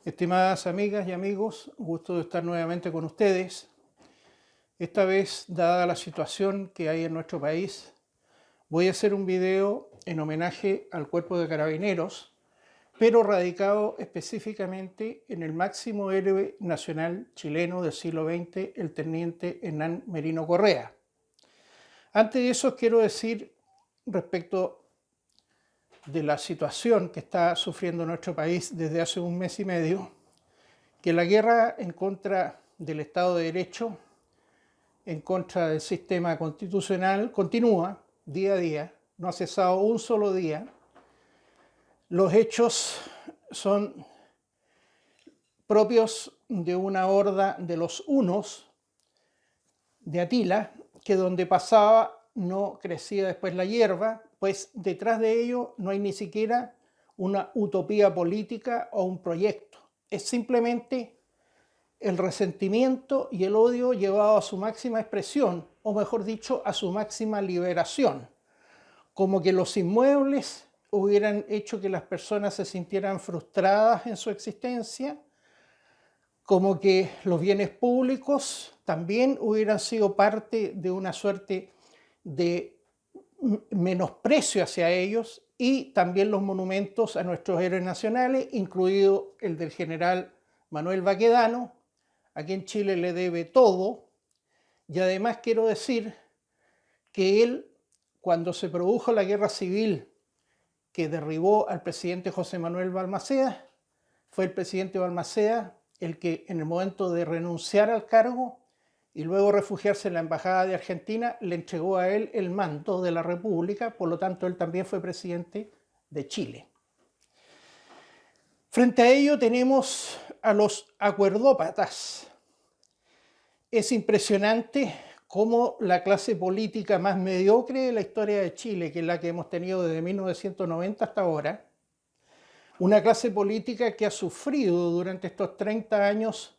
Estimadas amigas y amigos, gusto de estar nuevamente con ustedes. Esta vez, dada la situación que hay en nuestro país, voy a hacer un video en homenaje al Cuerpo de Carabineros, pero radicado específicamente en el máximo héroe nacional chileno del siglo XX, el teniente Hernán Merino Correa. Antes de eso, quiero decir respecto de la situación que está sufriendo nuestro país desde hace un mes y medio, que la guerra en contra del Estado de Derecho, en contra del sistema constitucional, continúa día a día, no ha cesado un solo día. Los hechos son propios de una horda de los hunos de Atila, que donde pasaba no crecía después la hierba, pues detrás de ello no hay ni siquiera una utopía política o un proyecto. Es simplemente el resentimiento y el odio llevado a su máxima expresión, o mejor dicho, a su máxima liberación. Como que los inmuebles hubieran hecho que las personas se sintieran frustradas en su existencia, como que los bienes públicos también hubieran sido parte de una suerte de menosprecio hacia ellos, y también los monumentos a nuestros héroes nacionales, incluido el del general Manuel Baquedano, a quien Chile le debe todo. Y además quiero decir que él, cuando se produjo la guerra civil que derribó al presidente José Manuel Balmaceda, fue el presidente Balmaceda el que, en el momento de renunciar al cargo y luego refugiarse en la embajada de Argentina, le entregó a él el mando de la República. Por lo tanto, él también fue presidente de Chile. Frente a ello tenemos a los acuerdópatas. Es impresionante cómo la clase política más mediocre de la historia de Chile, que es la que hemos tenido desde 1990 hasta ahora, una clase política que ha sufrido durante estos 30 años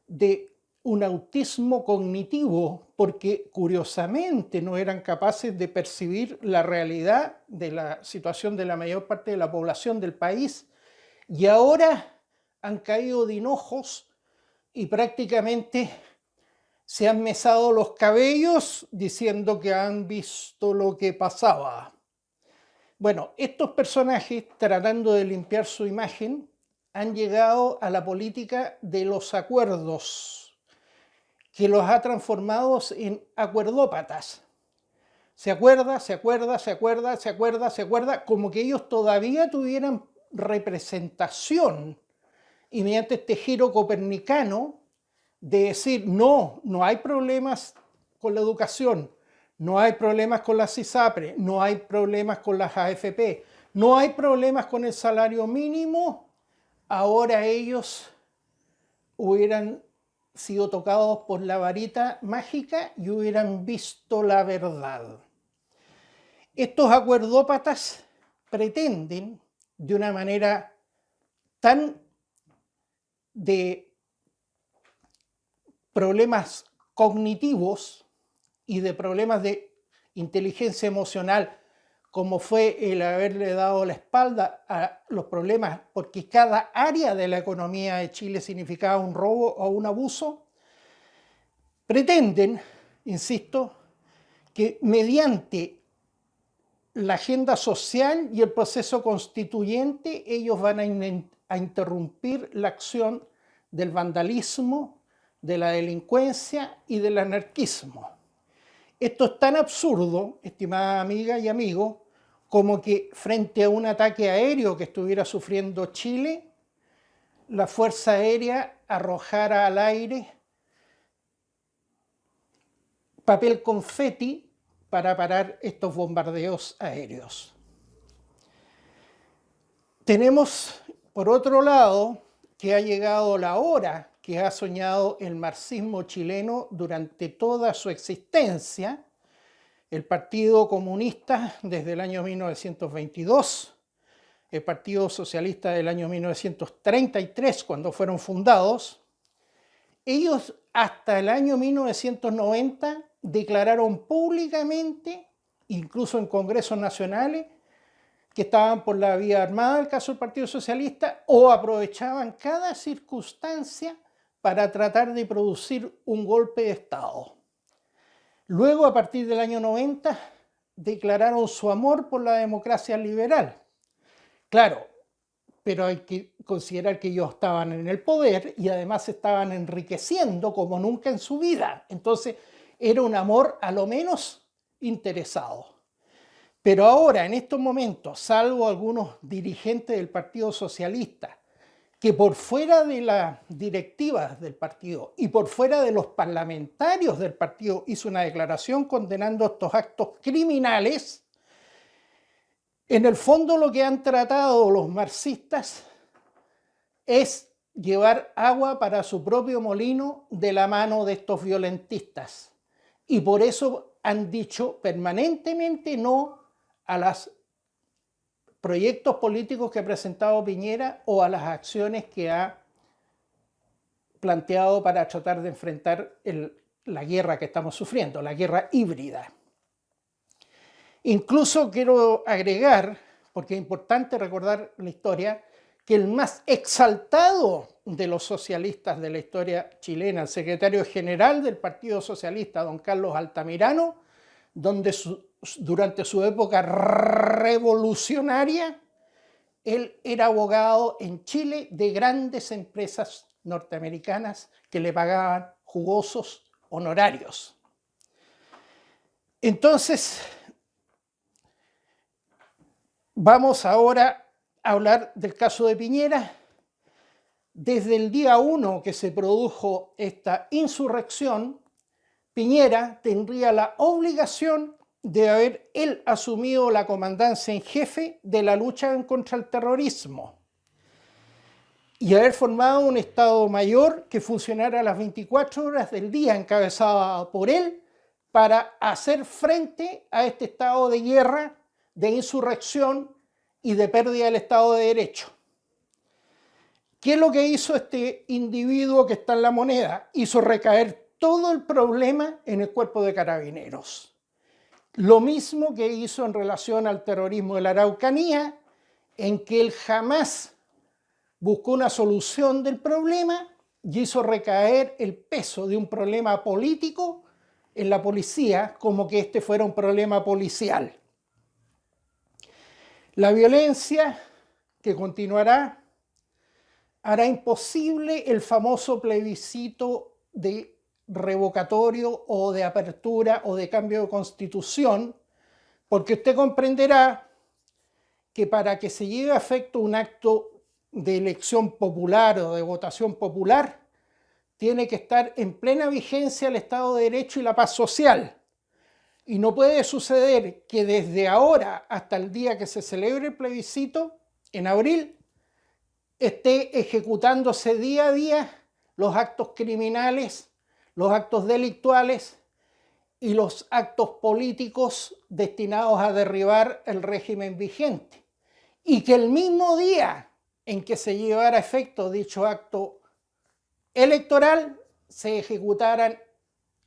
de un autismo cognitivo, porque curiosamente no eran capaces de percibir la realidad de la situación de la mayor parte de la población del país, y ahora han caído de hinojos y prácticamente se han mesado los cabellos diciendo que han visto lo que pasaba. Bueno, estos personajes, tratando de limpiar su imagen, han llegado a la política de los acuerdos, que los ha transformado en acuerdópatas. Se acuerda, como que ellos todavía tuvieran representación, y mediante este giro copernicano de decir, no hay problemas con la educación, no hay problemas con las ISAPRE, no hay problemas con las AFP, no hay problemas con el salario mínimo, ahora ellos hubieran sido tocados por la varita mágica y hubieran visto la verdad. Estos acuerdópatas pretenden, de una manera tan de problemas cognitivos y de problemas de inteligencia emocional, como fue el haberle dado la espalda a los problemas, porque cada área de la economía de Chile significaba un robo o un abuso, pretenden, insisto, que mediante la agenda social y el proceso constituyente ellos van a interrumpir la acción del vandalismo, de la delincuencia y del anarquismo. Esto es tan absurdo, estimada amiga y amigo, como que frente a un ataque aéreo que estuviera sufriendo Chile, la Fuerza Aérea arrojara al aire papel confeti para parar estos bombardeos aéreos. Tenemos, por otro lado, que ha llegado la hora que ha soñado el marxismo chileno durante toda su existencia, el Partido Comunista desde el año 1922, el Partido Socialista del año 1933, cuando fueron fundados. Ellos hasta el año 1990 declararon públicamente, incluso en congresos nacionales, que estaban por la vía armada, en el caso del Partido Socialista, o aprovechaban cada circunstancia para tratar de producir un golpe de Estado. Luego, a partir del año 90, declararon su amor por la democracia liberal. Claro, pero hay que considerar que ellos estaban en el poder y además se estaban enriqueciendo como nunca en su vida. Entonces, era un amor a lo menos interesado. Pero ahora, en estos momentos, salvo algunos dirigentes del Partido Socialista, que por fuera de las directivas del partido y por fuera de los parlamentarios del partido hizo una declaración condenando estos actos criminales, en el fondo lo que han tratado los marxistas es llevar agua para su propio molino de la mano de estos violentistas. Y por eso han dicho permanentemente no a los proyectos políticos que ha presentado Piñera o a las acciones que ha planteado para tratar de enfrentar la guerra que estamos sufriendo, la guerra híbrida. Incluso quiero agregar, porque es importante recordar la historia, que el más exaltado de los socialistas de la historia chilena, el secretario general del Partido Socialista, don Carlos Altamirano, durante su época revolucionaria, él era abogado en Chile de grandes empresas norteamericanas que le pagaban jugosos honorarios. Entonces, vamos ahora a hablar del caso de Piñera. Desde el día 1 que se produjo esta insurrección, Piñera tendría la obligación de haber él asumido la comandancia en jefe de la lucha contra el terrorismo y haber formado un Estado Mayor que funcionara a las 24 horas del día, encabezado por él, para hacer frente a este estado de guerra, de insurrección y de pérdida del Estado de Derecho. ¿Qué es lo que hizo este individuo que está en la moneda? Hizo recaer todo el problema en el Cuerpo de Carabineros. Lo mismo que hizo en relación al terrorismo de la Araucanía, en que él jamás buscó una solución del problema y hizo recaer el peso de un problema político en la policía, como que este fuera un problema policial. La violencia que continuará hará imposible el famoso plebiscito de revocatorio o de apertura o de cambio de constitución, porque usted comprenderá que para que se lleve a efecto un acto de elección popular o de votación popular, tiene que estar en plena vigencia el Estado de Derecho y la paz social. Y no puede suceder que desde ahora hasta el día que se celebre el plebiscito, en abril, esté ejecutándose día a día los actos criminales, los actos delictuales y los actos políticos destinados a derribar el régimen vigente. Y que el mismo día en que se llevara a efecto dicho acto electoral, se ejecutaran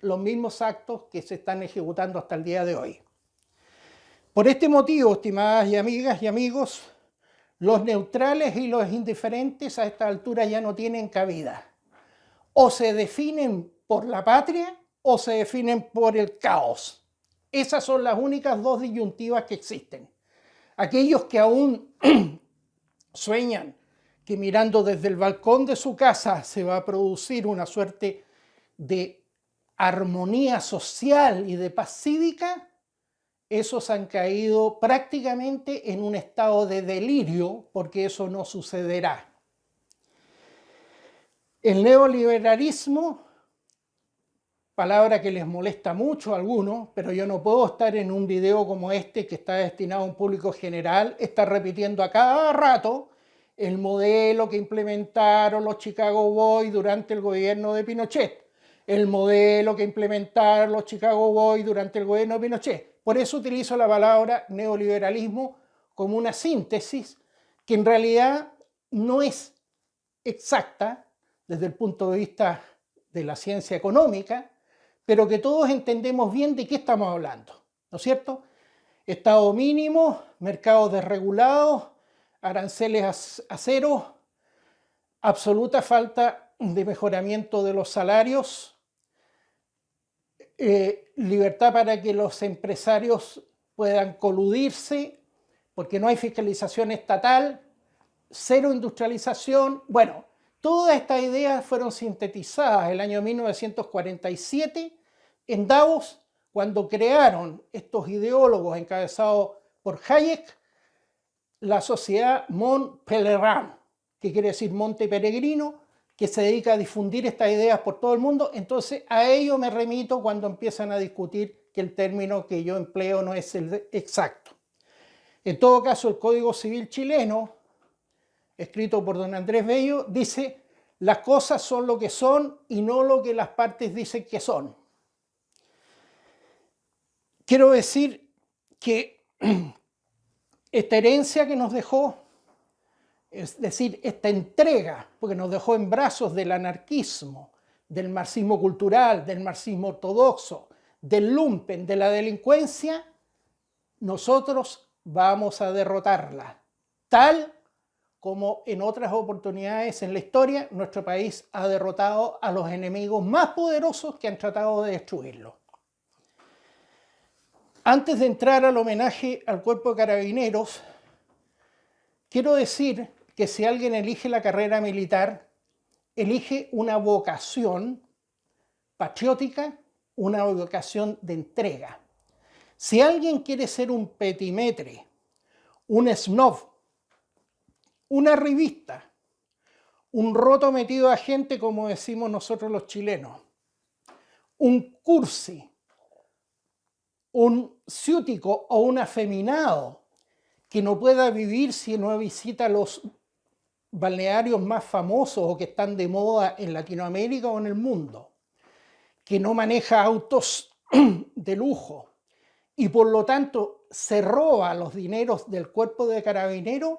los mismos actos que se están ejecutando hasta el día de hoy. Por este motivo, estimadas y amigas y amigos, los neutrales y los indiferentes a esta altura ya no tienen cabida. O se definen por la patria o se definen por el caos. Esas son las únicas dos disyuntivas que existen. Aquellos que aún sueñan que mirando desde el balcón de su casa se va a producir una suerte de armonía social y de paz cívica, esos han caído prácticamente en un estado de delirio, porque eso no sucederá. El neoliberalismo, palabra que les molesta mucho a algunos, pero yo no puedo estar en un video como este que está destinado a un público general, estar repitiendo a cada rato el modelo que implementaron los Chicago Boys durante el gobierno de Pinochet, el modelo que implementaron los Chicago Boys durante el gobierno de Pinochet. Por eso utilizo la palabra neoliberalismo como una síntesis que en realidad no es exacta desde el punto de vista de la ciencia económica, pero que todos entendemos bien de qué estamos hablando, ¿no es cierto? Estado mínimo, mercados desregulados, aranceles a cero, absoluta falta de mejoramiento de los salarios, libertad para que los empresarios puedan coludirse, porque no hay fiscalización estatal, cero industrialización. Bueno, todas estas ideas fueron sintetizadas en el año 1947 en Davos, cuando crearon estos ideólogos encabezados por Hayek la sociedad Mont Pelerin, que quiere decir monte peregrino, que se dedica a difundir estas ideas por todo el mundo. Entonces a ello me remito cuando empiezan a discutir que el término que yo empleo no es el exacto. En todo caso, el Código Civil chileno, escrito por don Andrés Bello, dice: las cosas son lo que son y no lo que las partes dicen que son. Quiero decir que esta herencia que nos dejó, es decir, esta entrega, porque nos dejó en brazos del anarquismo, del marxismo cultural, del marxismo ortodoxo, del lumpen, de la delincuencia, nosotros vamos a derrotarla, tal como en otras oportunidades en la historia nuestro país ha derrotado a los enemigos más poderosos que han tratado de destruirlo. Antes de entrar al homenaje al Cuerpo de Carabineros, quiero decir que si alguien elige la carrera militar, elige una vocación patriótica, una vocación de entrega. Si alguien quiere ser un petimetre, un snob, una revista, un roto metido a gente, como decimos nosotros los chilenos, un cursi, un ciútico o un afeminado que no pueda vivir si no visita los balnearios más famosos o que están de moda en Latinoamérica o en el mundo, que no maneja autos de lujo y por lo tanto se roba los dineros del Cuerpo de Carabineros,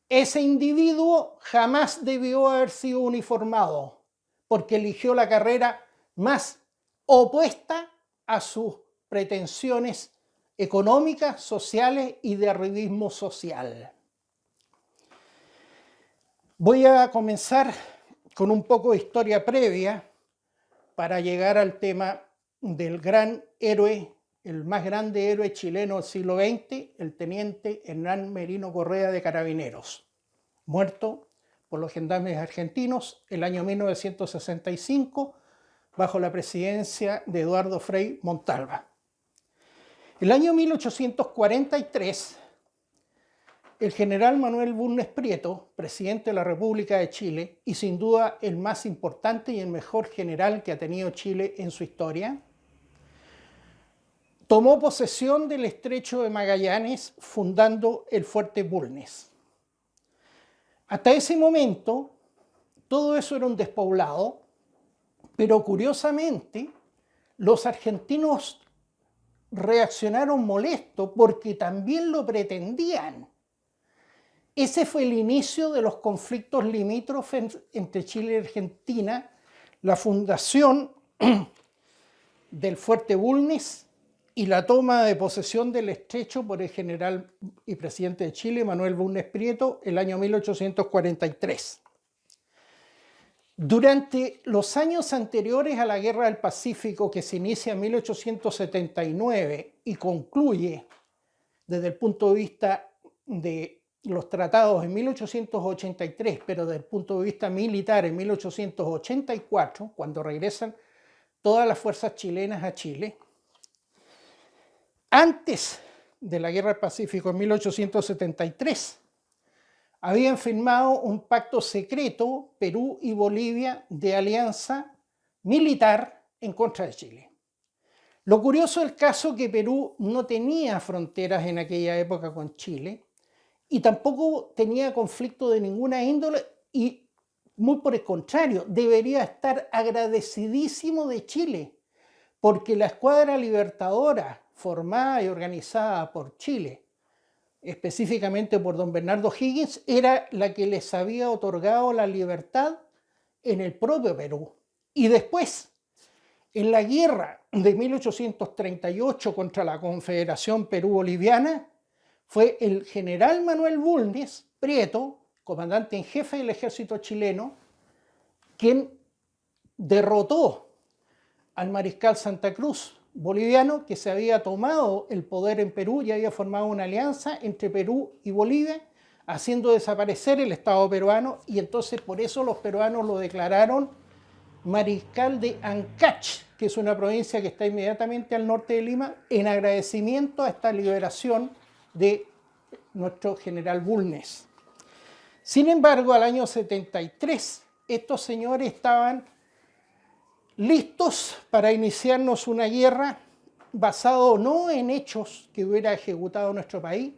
ese individuo jamás debió haber sido uniformado porque eligió la carrera más opuesta a sus pretensiones económicas, sociales y de arribismo social. Voy a comenzar con un poco de historia previa para llegar al tema del gran héroe, el más grande héroe chileno del siglo XX, el teniente Hernán Merino Correa de Carabineros, muerto por los gendarmes argentinos el año 1965 bajo la presidencia de Eduardo Frei Montalva. El año 1843, el general Manuel Bulnes Prieto, presidente de la República de Chile, y sin duda el más importante y el mejor general que ha tenido Chile en su historia, tomó posesión del Estrecho de Magallanes, fundando el Fuerte Bulnes. Hasta ese momento, todo eso era un despoblado, pero curiosamente, los argentinos reaccionaron molestos porque también lo pretendían. Ese fue el inicio de los conflictos limítrofes entre Chile y Argentina, la fundación del Fuerte Bulnes y la toma de posesión del Estrecho por el general y presidente de Chile, Manuel Bulnes Prieto, el año 1843. Durante los años anteriores a la Guerra del Pacífico, que se inicia en 1879 y concluye desde el punto de vista de los tratados en 1883, pero desde el punto de vista militar en 1884, cuando regresan todas las fuerzas chilenas a Chile, antes de la Guerra del Pacífico en 1873, habían firmado un pacto secreto Perú y Bolivia de alianza militar en contra de Chile. Lo curioso del caso es que Perú no tenía fronteras en aquella época con Chile y tampoco tenía conflicto de ninguna índole y muy por el contrario, debería estar agradecidísimo de Chile porque la escuadra libertadora formada y organizada por Chile, específicamente por don Bernardo Higgins, era la que les había otorgado la libertad en el propio Perú. Y después, En la guerra de 1838 contra la Confederación Perú-Boliviana, fue el general Manuel Bulnes Prieto, comandante en jefe del ejército chileno, quien derrotó al mariscal Santa Cruz, boliviano, que se había tomado el poder en Perú y había formado una alianza entre Perú y Bolivia, haciendo desaparecer el Estado peruano, y entonces por eso los peruanos lo declararon mariscal de Ancash, que es una provincia que está inmediatamente al norte de Lima, en agradecimiento a esta liberación de nuestro general Bulnes. Sin embargo, al año 73, estos señores estaban listos para iniciarnos una guerra basado no en hechos que hubiera ejecutado nuestro país,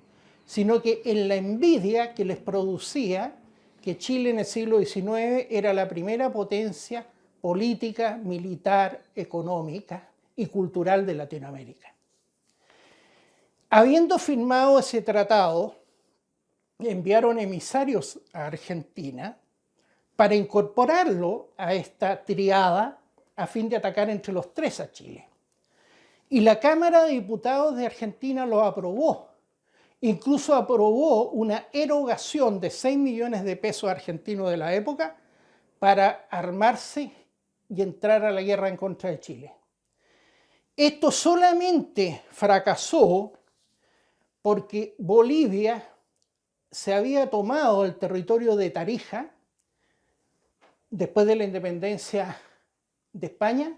sino que en la envidia que les producía que Chile en el siglo XIX era la primera potencia política, militar, económica y cultural de Latinoamérica. Habiendo firmado ese tratado, enviaron emisarios a Argentina para incorporarlo a esta triada a fin de atacar entre los tres a Chile. Y la Cámara de Diputados de Argentina lo aprobó. Incluso aprobó una erogación de 6 millones de pesos argentinos de la época para armarse y entrar a la guerra en contra de Chile. Esto solamente fracasó porque Bolivia se había tomado el territorio de Tarija después de la independencia de España,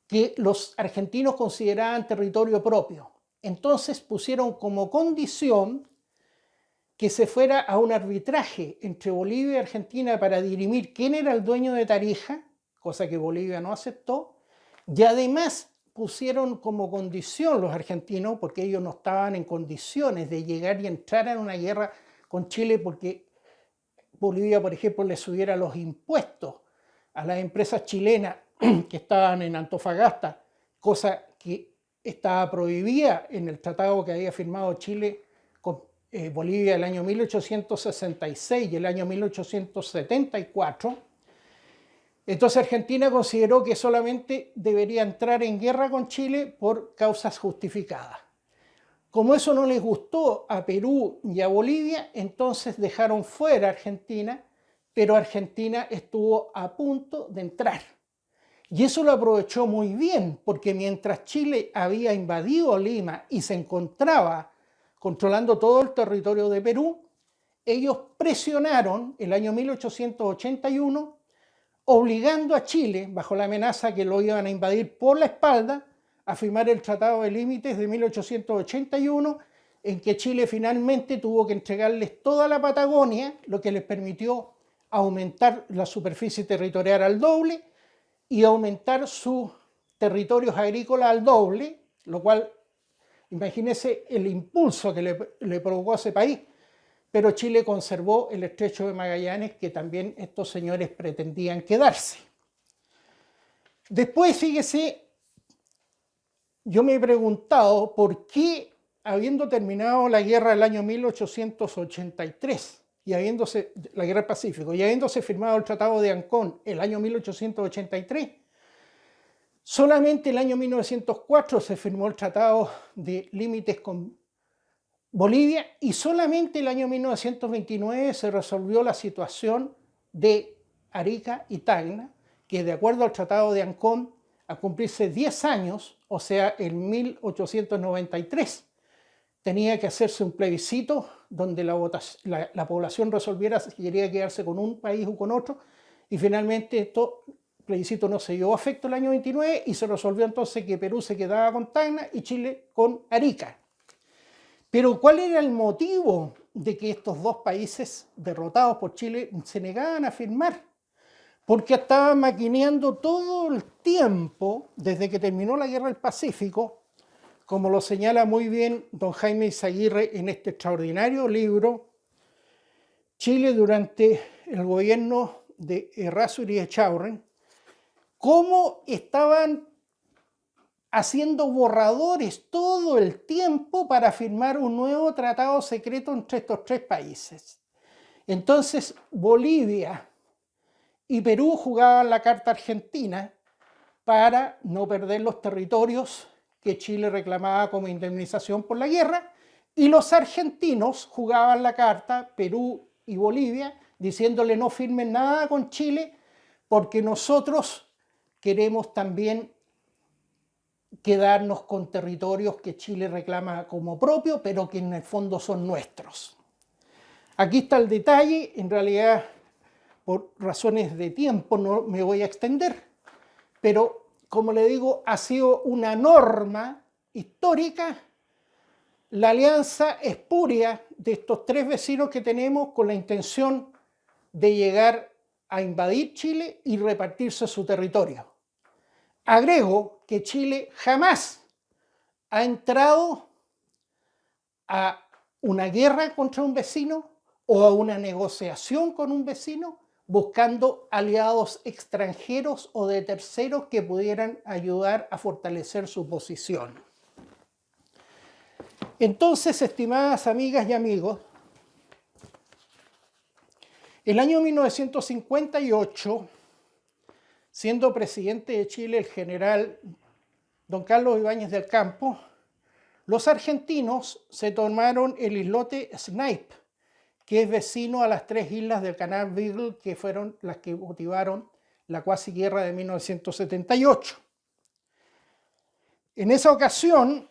que los argentinos consideraban territorio propio. Entonces pusieron como condición que se fuera a un arbitraje entre Bolivia y Argentina para dirimir quién era el dueño de Tarija, cosa que Bolivia no aceptó, y además pusieron como condición los argentinos, porque ellos no estaban en condiciones de llegar y entrar en una guerra con Chile porque Bolivia, por ejemplo, le subiera los impuestos a las empresas chilenas que estaban en Antofagasta, cosa que estaba prohibida en el tratado que había firmado Chile con Bolivia el año 1866 y el año 1874. Entonces Argentina consideró que solamente debería entrar en guerra con Chile por causas justificadas. Como eso no les gustó a Perú y a Bolivia, entonces dejaron fuera a Argentina, pero Argentina estuvo a punto de entrar. Y eso lo aprovechó muy bien, porque mientras Chile había invadido Lima y se encontraba controlando todo el territorio de Perú, ellos presionaron el año 1881, obligando a Chile, bajo la amenaza que lo iban a invadir por la espalda, a firmar el Tratado de Límites de 1881, en que Chile finalmente tuvo que entregarles toda la Patagonia, lo que les permitió aumentar la superficie territorial al doble y aumentar sus territorios agrícolas al doble, lo cual, imagínense el impulso que le provocó a ese país, pero Chile conservó el Estrecho de Magallanes, que también estos señores pretendían quedarse. Después, fíjese, yo me he preguntado por qué, habiendo terminado la guerra del año 1883, y habiéndose, la guerra del Pacífico, y habiéndose firmado el Tratado de Ancón el año 1883, solamente el año 1904 se firmó el Tratado de Límites con Bolivia, y solamente el año 1929 se resolvió la situación de Arica y Tacna, que de acuerdo al Tratado de Ancón, a cumplirse 10 años, o sea, en 1893, tenía que hacerse un plebiscito donde la población resolviera si quería quedarse con un país o con otro, y finalmente este plebiscito no se llevó a efecto el año 29 y se resolvió entonces que Perú se quedaba con Tacna y Chile con Arica. Pero ¿cuál era el motivo de que estos dos países derrotados por Chile se negaban a firmar? Porque estaban maquineando todo el tiempo, desde que terminó la Guerra del Pacífico, como lo señala muy bien don Jaime Izaguirre en este extraordinario libro, Chile durante el gobierno de Errázuriz y Echaurren, cómo estaban haciendo borradores todo el tiempo para firmar un nuevo tratado secreto entre estos tres países. Entonces Bolivia y Perú jugaban la carta argentina para no perder los territorios que Chile reclamaba como indemnización por la guerra, y los argentinos jugaban la carta, Perú y Bolivia, diciéndole no firmen nada con Chile porque nosotros queremos también quedarnos con territorios que Chile reclama como propio, pero que en el fondo son nuestros. Aquí está el detalle, en realidad por razones de tiempo no me voy a extender, pero como le digo, ha sido una norma histórica la alianza espuria de estos tres vecinos que tenemos con la intención de llegar a invadir Chile y repartirse su territorio. Agrego que Chile jamás ha entrado a una guerra contra un vecino o a una negociación con un vecino buscando aliados extranjeros o de terceros que pudieran ayudar a fortalecer su posición. Entonces, estimadas amigas y amigos, el año 1958, siendo presidente de Chile el general don Carlos Ibáñez del Campo, los argentinos se tomaron el islote Snake, que es vecino a las tres islas del canal Beagle, que fueron las que motivaron la cuasi guerra de 1978. En esa ocasión,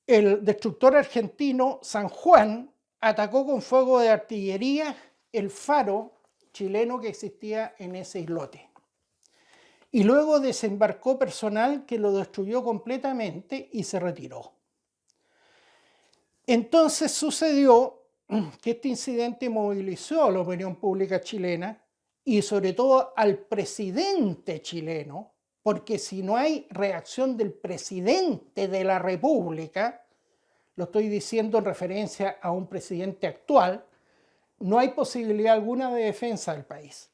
el destructor argentino San Juan atacó con fuego de artillería el faro chileno que existía en ese islote. Y luego desembarcó personal que lo destruyó completamente y se retiró. Entonces sucedió que este incidente movilizó a la opinión pública chilena y sobre todo al presidente chileno, porque si no hay reacción del presidente de la República, lo estoy diciendo en referencia a un presidente actual, no hay posibilidad alguna de defensa del país.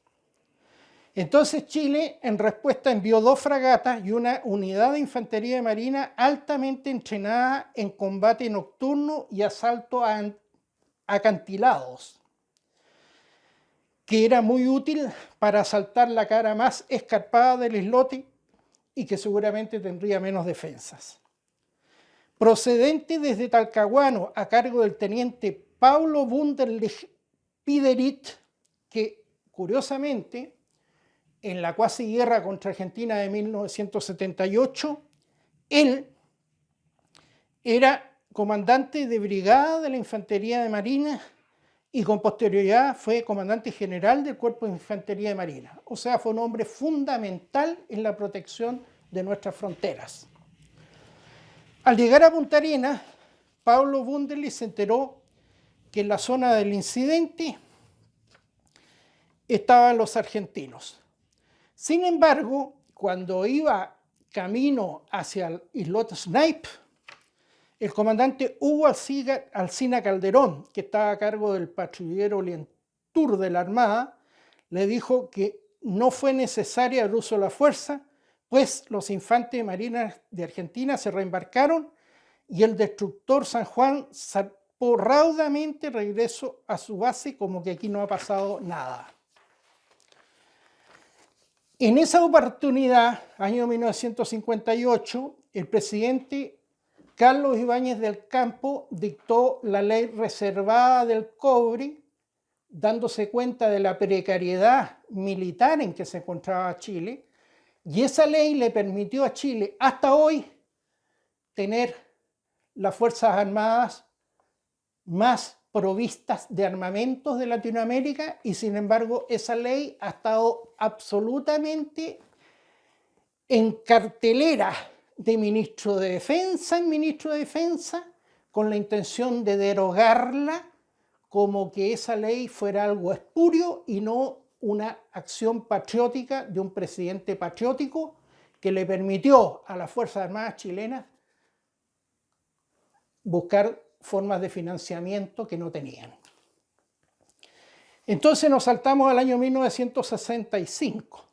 Entonces Chile, en respuesta, envió 2 fragatas y una unidad de infantería de marina altamente entrenada en combate nocturno y asalto a acantilados, que era muy útil para asaltar la cara más escarpada del islote y que seguramente tendría menos defensas. Procedente desde Talcahuano a cargo del teniente Paulo Wunderlich Piderit, que curiosamente en la cuasi guerra contra Argentina de 1978, él era comandante de brigada de la Infantería de Marina y con posterioridad fue comandante general del Cuerpo de Infantería de Marina. O sea, fue un hombre fundamental en la protección de nuestras fronteras. Al llegar a Punta Arenas, Paulo Wunderlich se enteró que en la zona del incidente estaban los argentinos. Sin embargo, cuando iba camino hacia el islote Snake, el comandante Hugo Alsina Calderón, que estaba a cargo del patrullero Lientour de la Armada, le dijo que no fue necesaria el uso de la fuerza, pues los infantes de marina de Argentina se reembarcaron y el destructor San Juan zarpó raudamente regreso a su base como que aquí no ha pasado nada. En esa oportunidad, año 1958, el presidente Carlos Ibáñez del Campo dictó la ley reservada del cobre, dándose cuenta de la precariedad militar en que se encontraba Chile, y esa ley le permitió a Chile hasta hoy tener las Fuerzas Armadas más provistas de armamentos de Latinoamérica, y sin embargo esa ley ha estado absolutamente en cartelera de ministro de Defensa en ministro de Defensa, con la intención de derogarla como que esa ley fuera algo espurio y no una acción patriótica de un presidente patriótico que le permitió a las Fuerzas Armadas chilenas buscar formas de financiamiento que no tenían. Entonces nos saltamos al año 1965.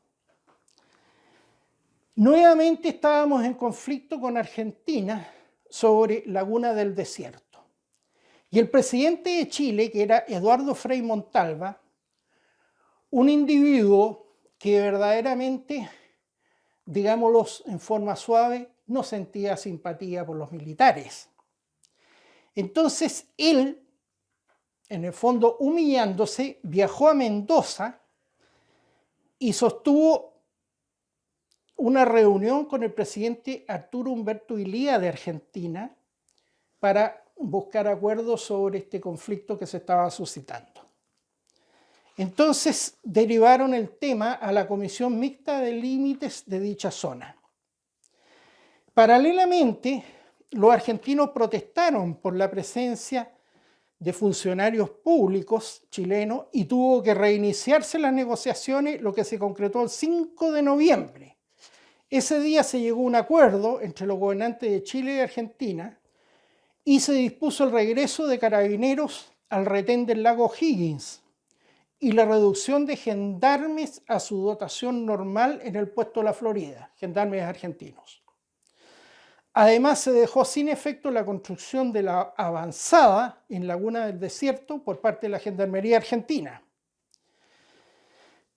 Nuevamente estábamos en conflicto con Argentina sobre Laguna del Desierto. Y el presidente de Chile, que era Eduardo Frei Montalva, un individuo que verdaderamente, digámoslo en forma suave, no sentía simpatía por los militares. Entonces él, en el fondo humillándose, viajó a Mendoza y sostuvo una reunión con el presidente Arturo Umberto Illia de Argentina para buscar acuerdos sobre este conflicto que se estaba suscitando. Entonces derivaron el tema a la Comisión Mixta de Límites de dicha zona. Paralelamente, los argentinos protestaron por la presencia de funcionarios públicos chilenos y tuvo que reiniciarse las negociaciones, lo que se concretó el 5 de noviembre. Ese día se llegó a un acuerdo entre los gobernantes de Chile y Argentina y se dispuso el regreso de carabineros al retén del lago Higgins y la reducción de gendarmes a su dotación normal en el puesto de la Florida, gendarmes argentinos. Además, se dejó sin efecto la construcción de la avanzada en Laguna del Desierto por parte de la Gendarmería Argentina.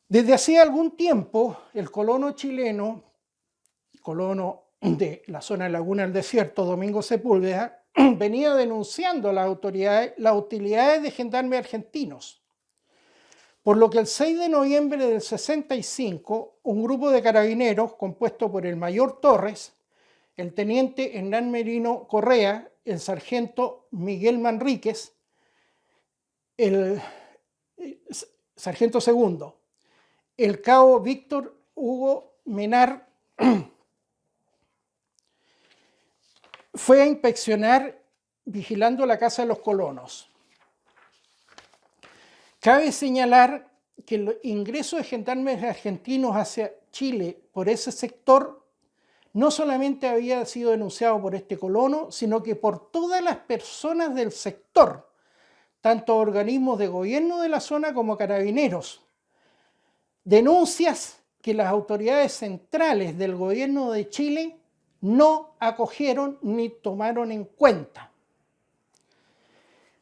Desde hacía algún tiempo, el colono chileno, colono de la zona de Laguna del Desierto, Domingo Sepúlveda, venía denunciando a las autoridades las utilidades de gendarmes argentinos. Por lo que el 6 de noviembre del 65, un grupo de carabineros compuesto por el mayor Torres, el teniente Hernán Merino Correa, el sargento Miguel Manríquez, el sargento segundo, el cabo Víctor Hugo Menar, fue a inspeccionar vigilando la casa de los colonos. Cabe señalar que el ingreso de gendarmes argentinos hacia Chile por ese sector no solamente había sido denunciado por este colono, sino que por todas las personas del sector, tanto organismos de gobierno de la zona como carabineros. Denuncias que las autoridades centrales del gobierno de Chile no acogieron ni tomaron en cuenta.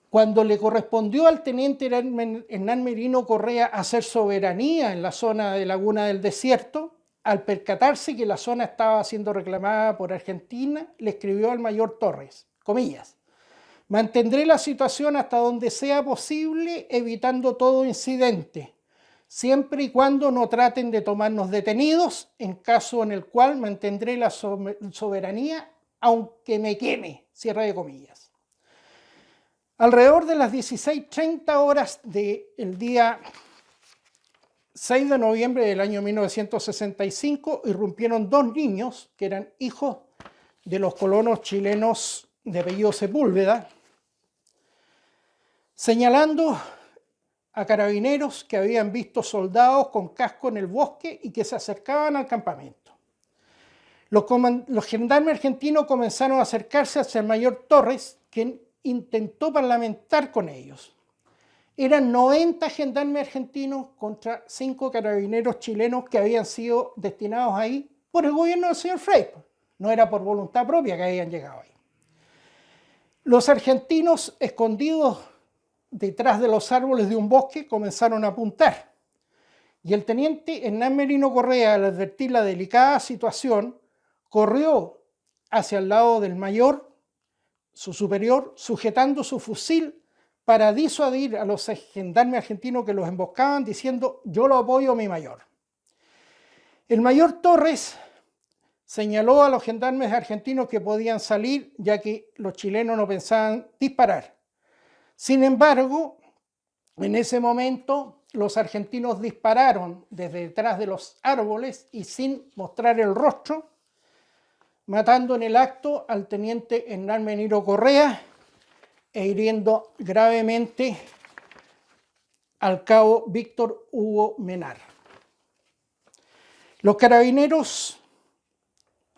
Cuando le correspondió al teniente Hernán Merino Correa hacer soberanía en la zona de Laguna del Desierto, al percatarse que la zona estaba siendo reclamada por Argentina, le escribió al mayor Torres, comillas, mantendré la situación hasta donde sea posible, evitando todo incidente, siempre y cuando no traten de tomarnos detenidos, en caso en el cual mantendré la soberanía, aunque me queme, cierre de comillas. Alrededor de las 16:30 horas del día 6 de noviembre del año 1965, irrumpieron dos niños que eran hijos de los colonos chilenos de apellido Sepúlveda, señalando a carabineros que habían visto soldados con casco en el bosque y que se acercaban al campamento. Los gendarmes argentinos comenzaron a acercarse hacia el mayor Torres, quien intentó parlamentar con ellos. Eran 90 gendarmes argentinos contra 5 carabineros chilenos que habían sido destinados ahí por el gobierno del señor Frei. No era por voluntad propia que habían llegado ahí. Los argentinos, escondidos detrás de los árboles de un bosque, comenzaron a apuntar. Y el teniente Hernán Merino Correa, al advertir la delicada situación, corrió hacia el lado del mayor, su superior, sujetando su fusil para disuadir a los gendarmes argentinos que los emboscaban, diciendo: yo lo apoyo, mi mayor. El mayor Torres señaló a los gendarmes argentinos que podían salir, ya que los chilenos no pensaban disparar. Sin embargo, en ese momento los argentinos dispararon desde detrás de los árboles y sin mostrar el rostro, matando en el acto al teniente Hernán Merino Correa e hiriendo gravemente al cabo Víctor Hugo Menar. Los carabineros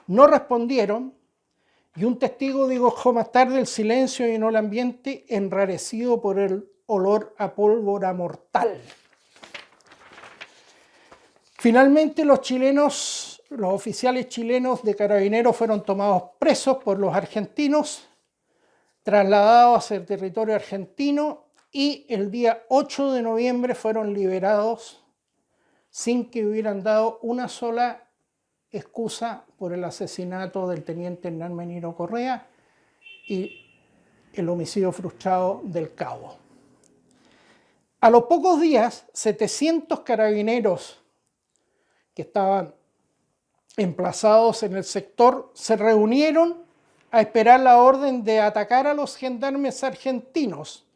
no respondieron y un testigo dijo más tarde: el silencio llenó el ambiente, enrarecido por el olor a pólvora mortal. Finalmente los oficiales chilenos de carabineros fueron tomados presos por los argentinos, trasladados hacia el territorio argentino y el día 8 de noviembre fueron liberados sin que hubieran dado una sola excusa por el asesinato del teniente Hernán Menino Correa y el homicidio frustrado del Cabo. A los pocos días, 700 carabineros que estaban emplazados en el sector se reunieron a esperar la orden de atacar a los gendarmes argentinos,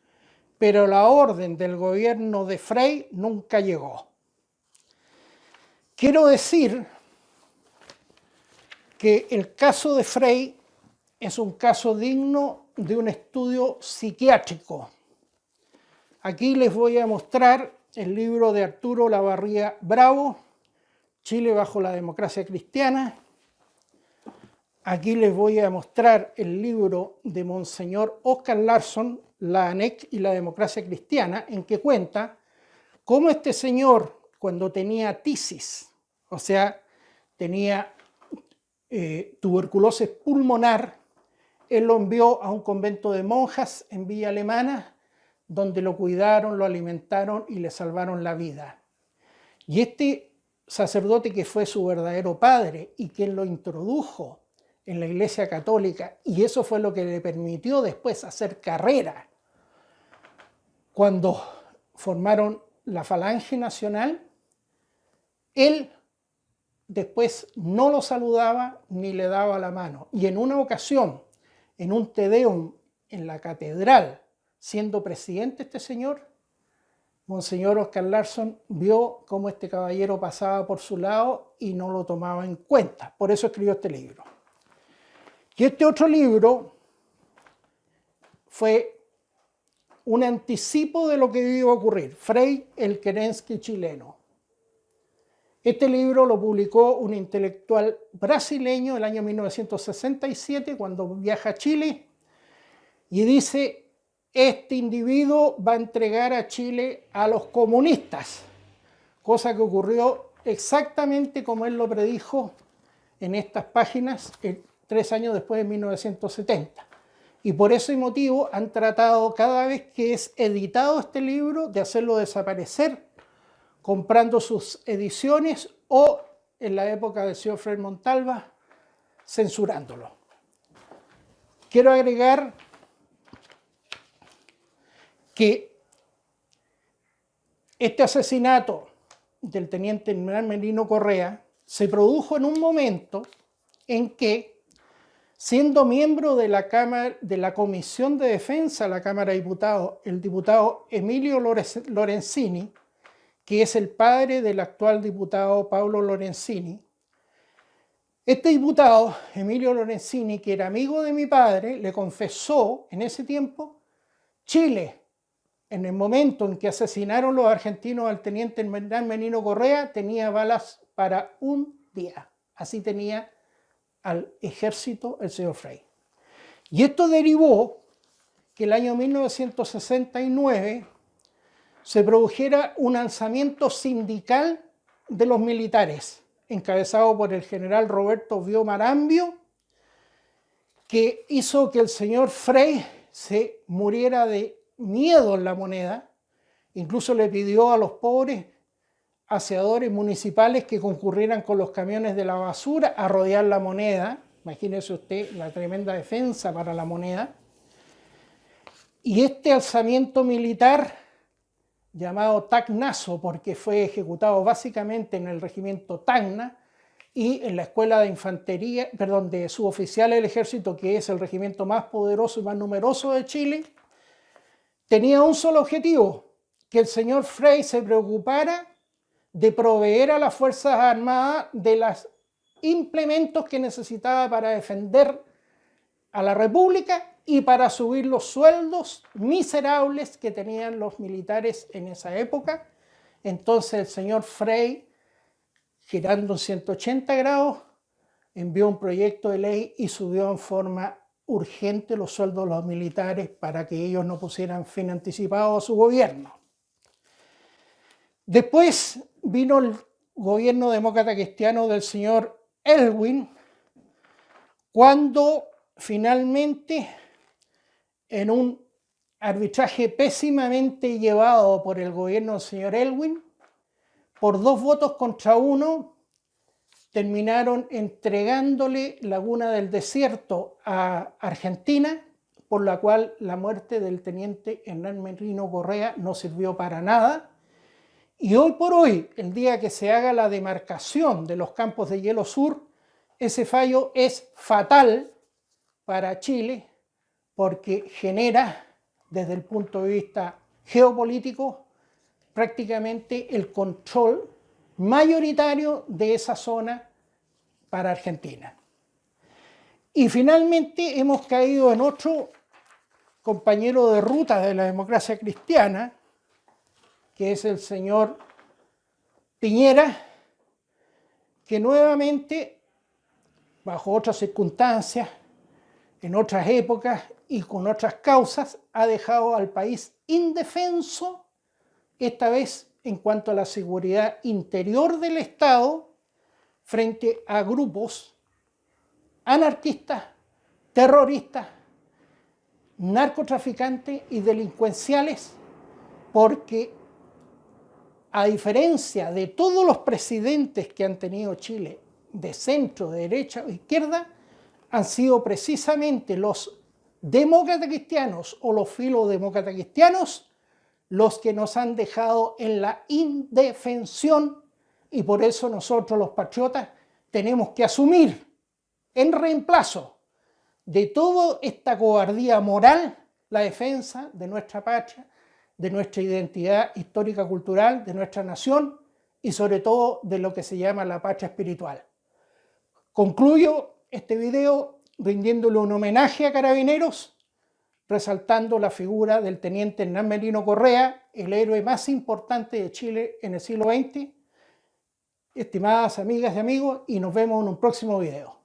pero la orden del gobierno de Frei nunca llegó. Quiero decir que el caso de Frei es un caso digno de un estudio psiquiátrico. Aquí les voy a mostrar el libro de Arturo Lavarría Bravo, Chile bajo la democracia cristiana. Aquí les voy a mostrar el libro de Monseñor Oscar Larsson, La ANEC y la democracia cristiana, en que cuenta cómo este señor, cuando tenía tisis, o sea, tenía tuberculosis pulmonar, él lo envió a un convento de monjas en Villa Alemana, donde lo cuidaron, lo alimentaron y le salvaron la vida. Y este sacerdote, que fue su verdadero padre y quien lo introdujo en la Iglesia Católica, y eso fue lo que le permitió después hacer carrera cuando formaron la Falange Nacional, él después no lo saludaba ni le daba la mano. Y en una ocasión, en un Te Deum en la catedral, siendo presidente este señor, Monseñor Oscar Larsson vio cómo este caballero pasaba por su lado y no lo tomaba en cuenta. Por eso escribió este libro. Y este otro libro fue un anticipo de lo que iba a ocurrir, Frei el Kerensky chileno. Este libro lo publicó un intelectual brasileño el año 1967, cuando viaja a Chile, y dice: este individuo va a entregar a Chile a los comunistas, cosa que ocurrió exactamente como él lo predijo en estas páginas 3 años después, de 1970. Y por ese motivo han tratado, cada vez que es editado este libro, de hacerlo desaparecer, comprando sus ediciones o, en la época del señor Frei Montalva, censurándolo. Quiero agregar que este asesinato del teniente Hernán Menino Correa se produjo en un momento en que, siendo miembro de la Comisión de Defensa de la Cámara de Diputados, el diputado Emilio Lorenzini, que es el padre del actual diputado Paulo Lorenzini, este diputado, Emilio Lorenzini, que era amigo de mi padre, le confesó en ese tiempo: Chile, en el momento en que asesinaron los argentinos al teniente Hernán Menino Correa, tenía balas para un día. Así tenía al ejército el señor Frei. Y esto derivó que el año 1969 se produjera un alzamiento sindical de los militares, encabezado por el general Roberto Bio Marambio, que hizo que el señor Frei se muriera de miedo en La Moneda. Incluso le pidió a los pobres aseadores municipales que concurrieran con los camiones de la basura a rodear La Moneda. Imagínese usted la tremenda defensa para La Moneda. Y este alzamiento militar, llamado Tacnazo, porque fue ejecutado básicamente en el regimiento Tacna y en la escuela de infantería, de suboficiales del ejército, que es el regimiento más poderoso y más numeroso de Chile, tenía un solo objetivo: que el señor Frei se preocupara de proveer a las Fuerzas Armadas de los implementos que necesitaba para defender a la República y para subir los sueldos miserables que tenían los militares en esa época. Entonces el señor Frei, girando en 180 grados, envió un proyecto de ley y subió en forma urgente los sueldos de los militares para que ellos no pusieran fin anticipado a su gobierno. Después vino el gobierno demócrata cristiano del señor Elwin, cuando finalmente, en un arbitraje pésimamente llevado por el gobierno del señor Elwin, por 2 votos contra 1, terminaron entregándole Laguna del Desierto a Argentina, por la cual la muerte del teniente Hernán Merino Correa no sirvió para nada. Y hoy por hoy, el día que se haga la demarcación de los campos de hielo sur, ese fallo es fatal para Chile porque genera, desde el punto de vista geopolítico, prácticamente el control mayoritario de esa zona para Argentina. Y finalmente hemos caído en otro compañero de ruta de la democracia cristiana, que es el señor Piñera, que nuevamente, bajo otras circunstancias, en otras épocas y con otras causas, ha dejado al país indefenso, esta vez en cuanto a la seguridad interior del Estado, frente a grupos anarquistas, terroristas, narcotraficantes y delincuenciales, porque a diferencia de todos los presidentes que han tenido Chile, de centro, de derecha o izquierda, han sido precisamente los demócratas cristianos o los filodemócratas cristianos los que nos han dejado en la indefensión, y por eso nosotros los patriotas tenemos que asumir en reemplazo de toda esta cobardía moral la defensa de nuestra patria, de nuestra identidad histórica cultural, de nuestra nación y sobre todo de lo que se llama la patria espiritual. Concluyo este video rindiéndole un homenaje a Carabineros, resaltando la figura del teniente Hernán Merino Correa, el héroe más importante de Chile en el siglo XX. Estimadas amigas y amigos, y nos vemos en un próximo video.